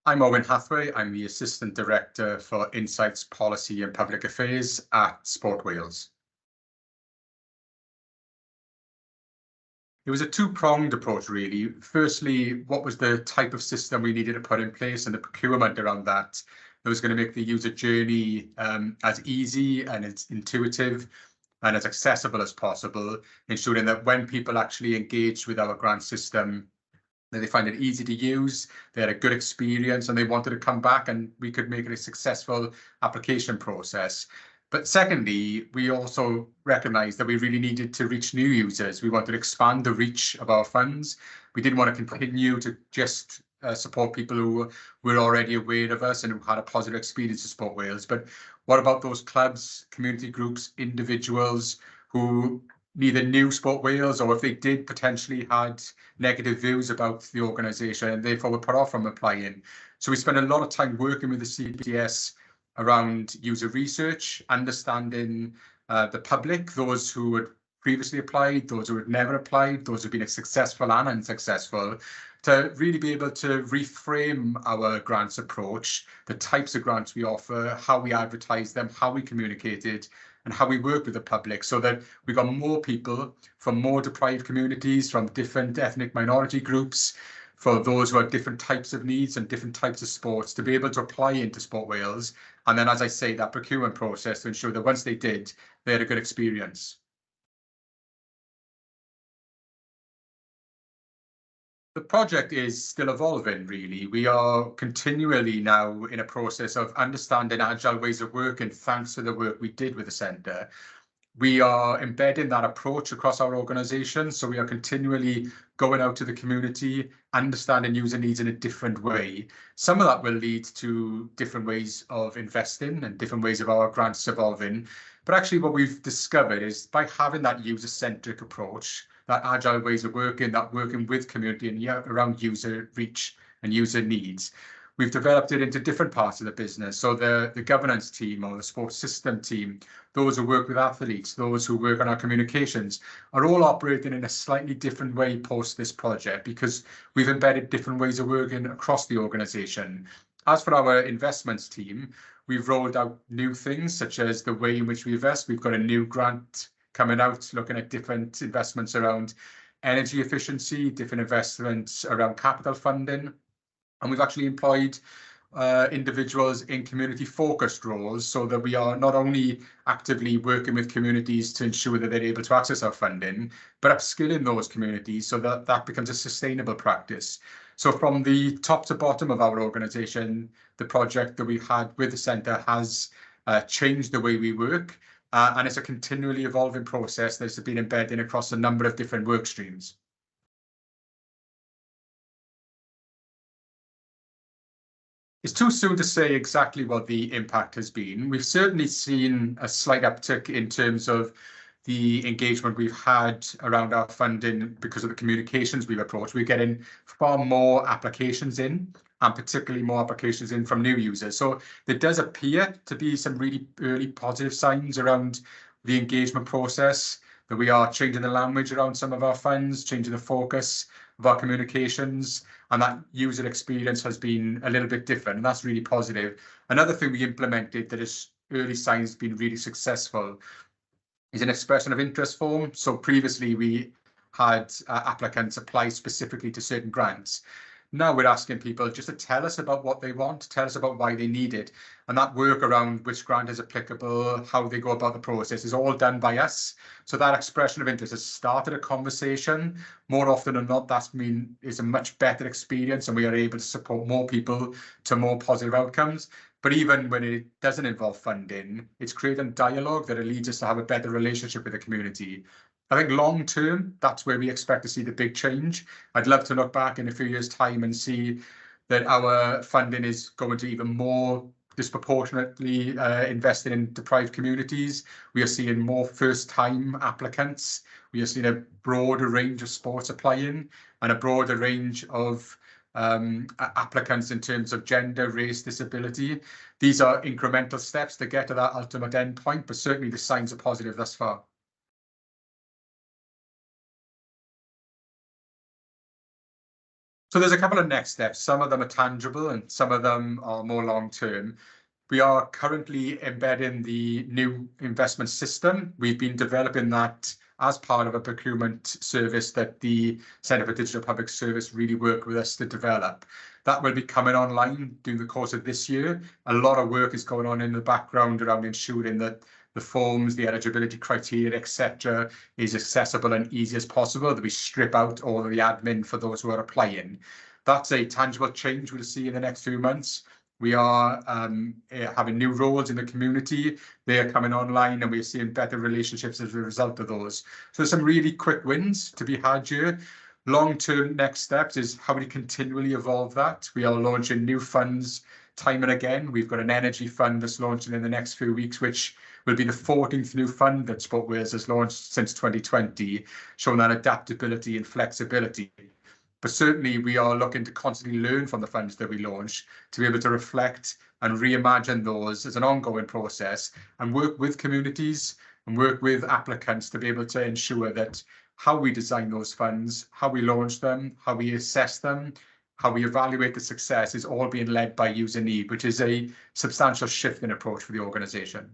I'm Owen Hathaway. I'm the Assistant Director for Insights, Policy and Public Affairs at Sport Wales. It was a two-pronged approach, really. Firstly, what was the type of system we needed to put in place and the procurement around that was going to make the user journey as easy and as intuitive and as accessible as possible, ensuring that when people actually engage with our grant system, that they find it easy to use, they had a good experience, and they wanted to come back, and we could make it a successful application process. But secondly, we also recognised that we really needed to reach new users. We wanted to expand the reach of our funds. We didn't want to continue to just support people who were already aware of us and who had a positive experience with Sport Wales. But what about those clubs, community groups, individuals who neither knew Sport Wales, or if they did, potentially had negative views about the organisation and therefore were put off from applying? So we spent a lot of time working with the CPDS around user research, understanding the public, those who had previously applied, those who had never applied, those who've been successful and unsuccessful, to really be able to reframe our grants approach, the types of grants we offer, how we advertise them, how we communicated, and how we work with the public, so that we got more people from more deprived communities, from different ethnic minority groups, for those who have different types of needs and different types of sports, to be able to apply into Sport Wales. And then, as I say, that procurement process to ensure that once they did, they had a good experience. The project is still evolving, really. We are continually now in a process of understanding agile ways of working, thanks to the work we did with the centre. We are embedding that approach across our organisation, so we are continually going out to the community, understanding user needs in a different way. Some of that will lead to different ways of investing and different ways of our grants evolving. But actually what we've discovered is by having that user-centric approach, that agile ways of working, that working with community and around user reach and user needs, we've developed it into different parts of the business. So the governance team or the sports system team, those who work with athletes, those who work on our communications, are all operating in a slightly different way post this project, because we've embedded different ways of working across the organisation. As for our investments team, we've rolled out new things, such as the way in which we invest. We've got a new grant coming out looking at different investments around energy efficiency, different investments around capital funding. And we've actually employed individuals in community-focused roles, so that we are not only actively working with communities to ensure that they're able to access our funding, but upskilling those communities so that that becomes a sustainable practice. So from the top to bottom of our organisation, the project that we've had with the centre has changed the way we work, and it's a continually evolving process that's been embedded across a number of different work streams. It's too soon to say exactly what the impact has been. We've certainly seen a slight uptick in terms of the engagement we've had around our funding because of the communications we've approached. We're getting far more applications in, and particularly more applications in from new users. So there does appear to be some really early positive signs around the engagement process, that we are changing the language around some of our funds, changing the focus of our communications, and that user experience has been a little bit different, and that's really positive. Another thing we implemented that is early signs been really successful is an expression of interest form. So previously we had applicants apply specifically to certain grants. Now we're asking people just to tell us about what they want, tell us about why they need it. And that work around which grant is applicable, how they go about the process, is all done by us. So that expression of interest has started a conversation. More often than not, is a much better experience, and we are able to support more people to more positive outcomes. But even when it doesn't involve funding, it's creating dialogue that leads us to have a better relationship with the community. I think long term, that's where we expect to see the big change. I'd love to look back in a few years' time and see that our funding is going to even more disproportionately invested in deprived communities. We are seeing more first-time applicants. We are seeing a broader range of sports applying, and a broader range of applicants in terms of gender, race, disability. These are incremental steps to get to that ultimate endpoint, but certainly the signs are positive thus far. So there's a couple of next steps. Some of them are tangible and some of them are more long-term. We are currently embedding the new investment system. We've been developing that as part of a procurement service that the Centre for Digital Public Service really worked with us to develop. That will be coming online during the course of this year. A lot of work is going on in the background around ensuring that the forms, the eligibility criteria, etc., is accessible and easy as possible, that we strip out all of the admin for those who are applying. That's a tangible change we'll see in the next few months. We are having new roles in the community. They are coming online and we're seeing better relationships as a result of those. So there's some really quick wins to be had here. Long-term next steps is how we continually evolve that. We are launching new funds time and again. We've got an energy fund that's launching in the next few weeks, which will be the 14th new fund that Sport Wales has launched since 2020, showing that adaptability and flexibility. But certainly we are looking to constantly learn from the funds that we launch to be able to reflect and reimagine those as an ongoing process and work with communities and work with applicants to be able to ensure that how we design those funds, how we launch them, how we assess them, how we evaluate the success is all being led by user need, which is a substantial shift in approach for the organisation.